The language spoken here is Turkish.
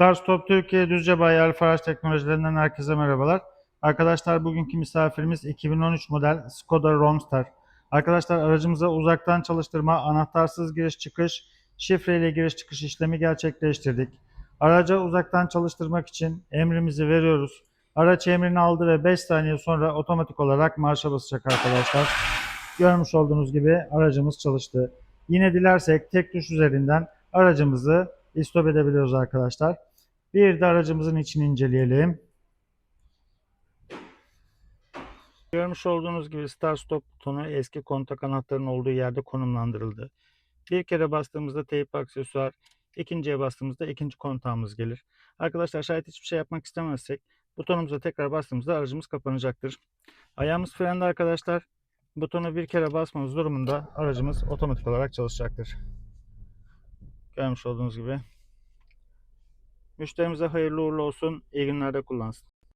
Star Stop Türkiye Düzce Bayi Alfa Araç Teknolojilerinden herkese merhabalar. Arkadaşlar bugünkü misafirimiz 2013 model Skoda Rongstar. Arkadaşlar aracımıza uzaktan çalıştırma, anahtarsız giriş çıkış, şifreyle giriş çıkış işlemi gerçekleştirdik. Araca uzaktan çalıştırmak için emrimizi veriyoruz. Araç emrini aldı ve 5 saniye sonra otomatik olarak marşa basacak arkadaşlar. Görmüş olduğunuz gibi aracımız çalıştı. Yine dilersek tek tuş üzerinden aracımızı istop edebiliyoruz arkadaşlar. Bir de aracımızın içini inceleyelim. Görmüş olduğunuz gibi Start Stop butonu eski kontak anahtarının olduğu yerde konumlandırıldı. Bir kere bastığımızda teyp aksesuar, ikinciye bastığımızda ikinci kontağımız gelir. Arkadaşlar şayet hiçbir şey yapmak istemezsek butonumuza tekrar bastığımızda aracımız kapanacaktır. Ayağımız frende arkadaşlar. Butonu bir kere basmamız durumunda aracımız otomatik olarak çalışacaktır. Görmüş olduğunuz gibi. Müşterimize hayırlı uğurlu olsun. İyi günlerde kullansın.